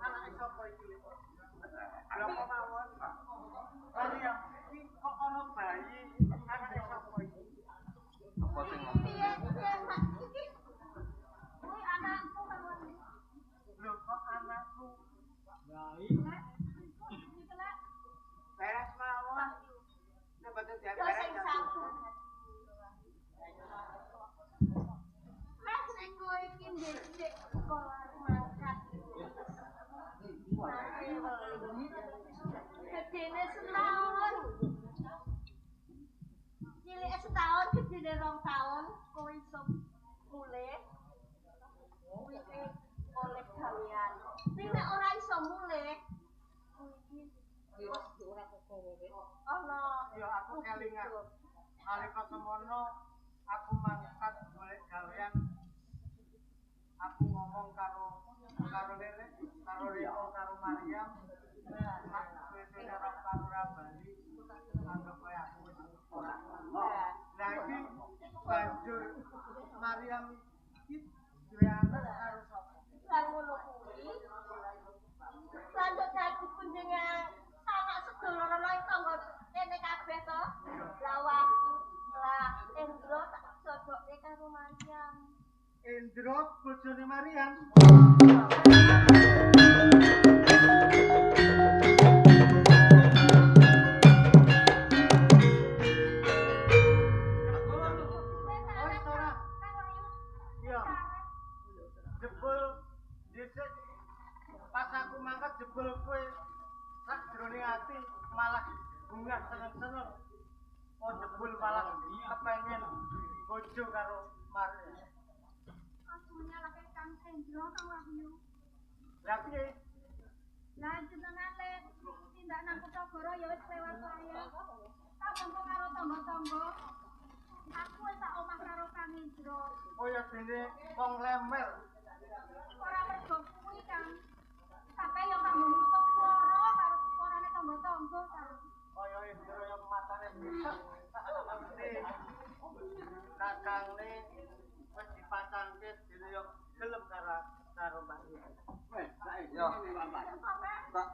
Anake sapa iki? Berapa mawon? Maria, iki kok ana bayi anake sapa iki? Apa sing ngomong? Kuwi anakku mawon. Lho kok anakku? Lah iki Beres mawon. Nek boten Yo diberes sing sabar. Mas nek kowe iki ndek sekolah mangkat. Gedene setahun. Cilik setahun, gedene 2 tahun, kowe iso mulih. Kuwi oleh gawean. Nek nek ora iso mulih, kuwi iki ora kok-kowe. Ana. Ya aku kelingan. Nalika semono aku mangkat golek gawean. Aku ngomong karo Lele, karo Riko, karo Mariam. Mak wis ora karo Bali. Anggap kaya aku wis ora. Lah iki banjur Mariam iki duwe anak karo sapa? Lan ngono kuwi. Lanjut dadi kunjungan anak sedulur ana ing tangga kene kabeh to. Lawah lah Endro tak jodoke karo Mariam. Endro bojone Mariam. Jebul dhisik pas aku mangkat jebul kowe sak jroning ati malah bungah seneng-seneng. Oh jebul malah kepengen bojo karo Maria. Aku nyalahke Kang Endro kang Wahyu. Lah piye? Lah jenengane tindak nang Kutagara ya wis lewat saya. Tak tanggo karo tangga-tangga. Aku wis tak omah karo Kang Endro. Oh ya dene wong lemel. Ora mergo kuwi Kang. Sampai yo kanggo nutup swara karo suarane tangga-tangga Kang. Kaya Endro yang matane bisa. Kakangne wis dipacangke dene yo gelem karo Maria. Wes, yo. Tak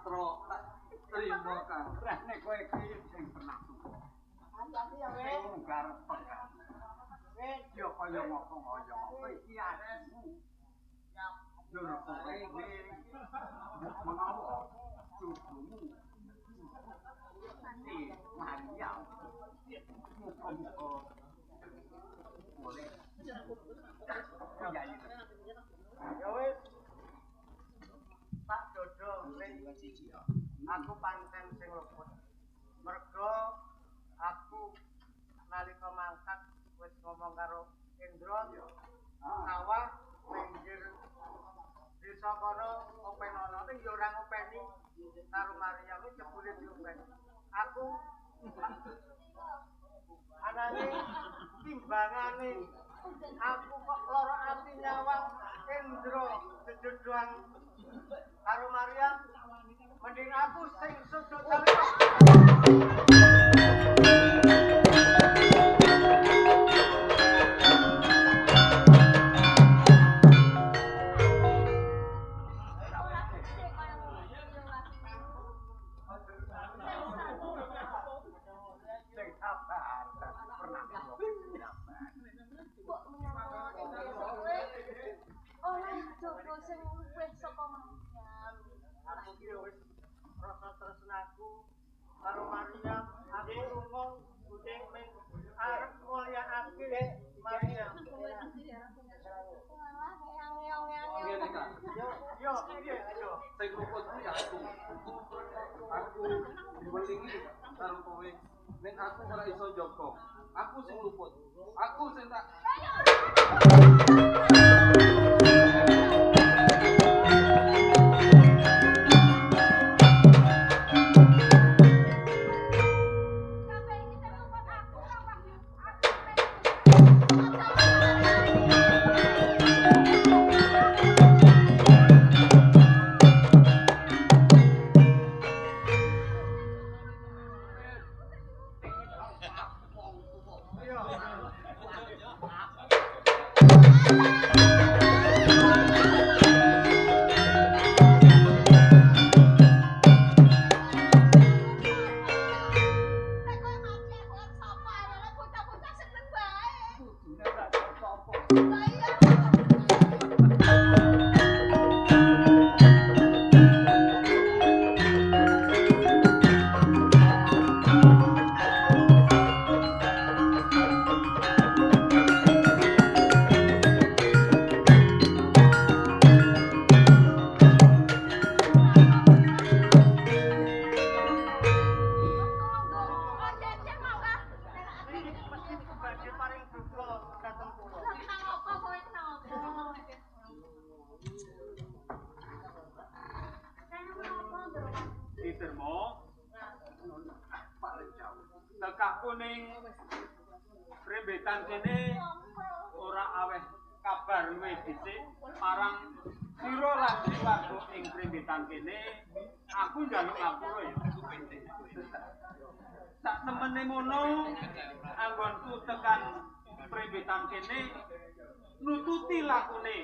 terima Kang. nek kowe iki sing pernah tuwa. Sing garep pekan. Wis Yo kaya ngomong-ngomong kowe iki aresmu. Yo kowe iki menawa cucumu. Si Maria. Muka-muka boleh. Ya itu. ya wis tak dodol aku pancen sing luput mergo aku nalika mangkat wis ngomong karo Endro sawah pinggir desa kono openono ning yo ora ngopeni karo Maria iki jebule diopeni aku anane timbangane aku kok lara ati nyawang Endro sejodohan karo Maria mending aku sing sujud saleh. Tresnaku karo Maria aku ngomong kucing men arep mulyaake Maria. Yo piye yo. Sing luput kuwi aku. Aku diwelingi karo kowe. Nek aku ora iso jaga, aku sing luput. Aku sing tak Yo. Dermo tekahku ning rembetan kene ora aweh kabar luwih dhisik marang sira lan warga ing rembetan kene aku njaluk ngapura ya sak temene mono anggonku tekan rembetan kene nututi lakune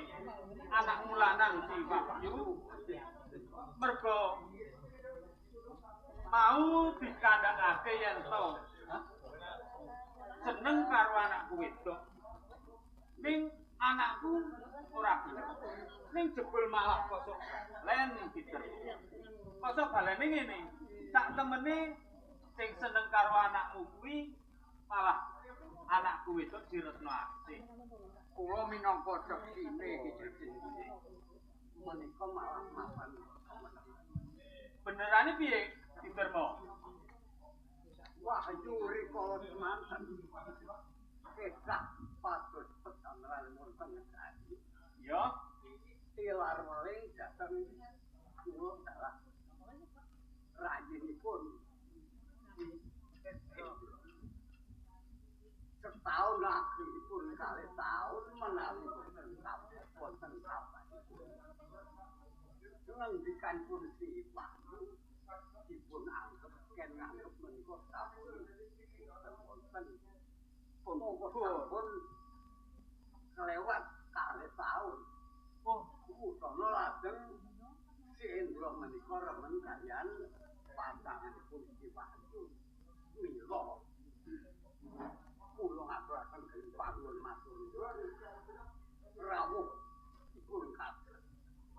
anakmu lanang si Wahyu mergo mau dikandhakake yen to seneng karo anakku wedok ning anakku ora gelem ning jebul malah kosok len diter kosok balene ngene sak temene sing seneng karo anakmu kuwi malah anakku wedok diretno asih Kula minangka seksine iki menika malah mapan. benerane piye Ditermo? Wahyu rikala semanten. Kedah pados petangran wonten negari. Ya, Tilar weling dhateng kula dalah rayinipun. Setahun akhiripun kali tahun menawi wonten kapan. Ngendikan pun si Wahyu dipun anggap ken nganggep menika sampun wonten pun kelewat kali tahun. oh, Utana lajeng si Indra menika remen kaliyan pasanganipun si Wahyu mila kula ngaturaken panuwun matur nuwun rawuh dipun kados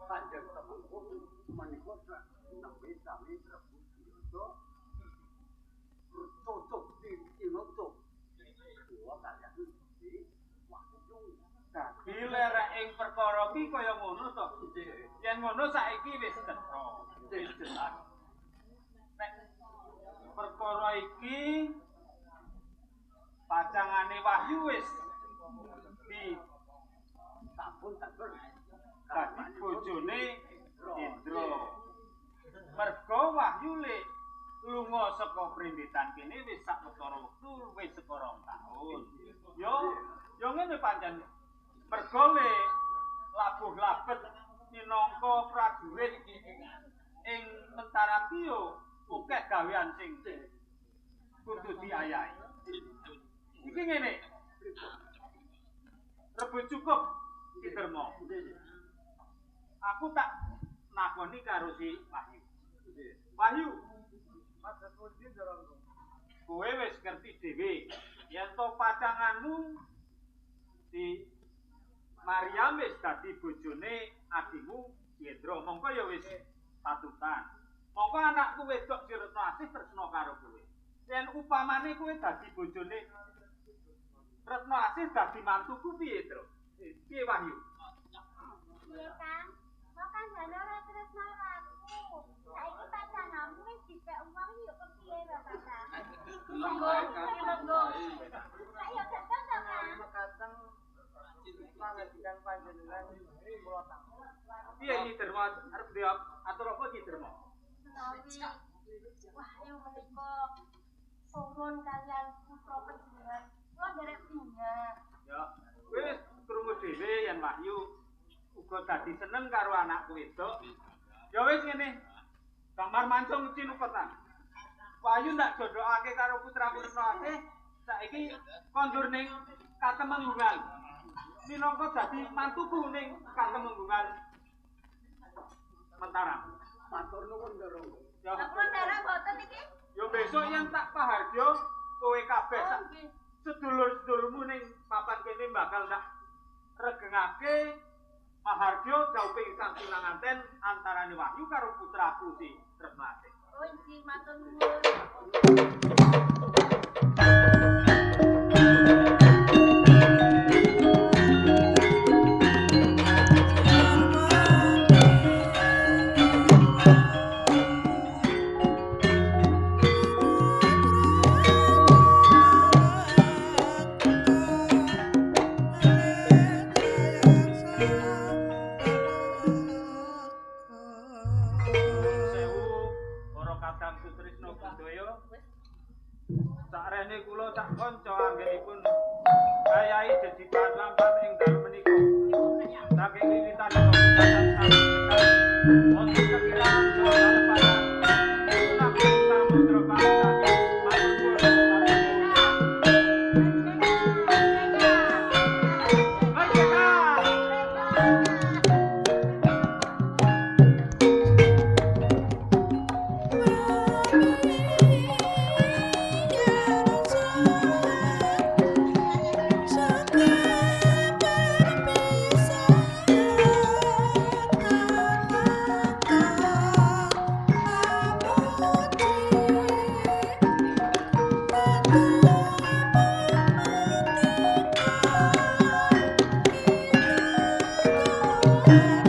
panjang temenggung menika nembe sami Prabu Diyasa cocok dinutup kula kaliyan si Wahyu. dadi lerek ing perkara iki kaya ngono to. Yen ngono saiki wis cetha. Wis jelas. Nek perkara iki pacangane Wahyu wis di Sampun sampun dadi bojone Indra. Mergo Wahyu le lunga saka prembetan kene wis sawetara wektu wis saka 2 taun. Yo ngene pancen. Mergo le labuh labet minangka prajurit ing Mentaram ki yo akeh gawean sing kudu diayahi. Iki ngene. Rebut cukup Ditermo. Aku tak nakoni karo si Wahyu. Wahyu, Maksud pundi dorong kowe wis ngerti dhewe yen to pacanganmu si Maryam wis dadi bojone adimu Yendra, mongko ya wis patutan. Mongko anakku wedok si Retnoasih tresna karo kowe. Yen upamane kowe dadi bojone Retnoasih dadi mantuku piye, Tru? Piye Wahyu? Iya kan? Kok kan jane ora tresno aku. Saiki pacanganmu wis dipek uang yuk kepiye to, Kakang? Monggo. Ayo ketemu to, Kang. Kadang pangajian panjenengan kula tamu. Piye iki Derma arep dia atur apa iki Derma? Menawi Wahyu menika purun kalian putra panjenengan. Kula derek pindah. Ya, kowe wis krungu dhewe yen Wahyu uga dadi seneng karo anakku wedok. Ya wis ngene. Kamar mancung cinupetan. Wahyu ndak jodhokake karo putraku Retnoasih, saiki kondur ning Katemenggungan. Minangka dadi mantuku ning Katemenggungan Mentaram. matur nuwun Ndoro. Ya, Ampun darah boten iki. ya besok yen tak paharjo kowe kabeh sak sedulur-sedulurmu ning papan kene bakal tak regengake paharjo jaupe ingkang sinanganten antarane Wahyu karo putraku si Retnoasih. Oh, iki matur nuwun. Sewu para saking wiwitan pembukaan sampeyan wonten kekiraan salah lepasan nabi samudra pangsani matur Thank you.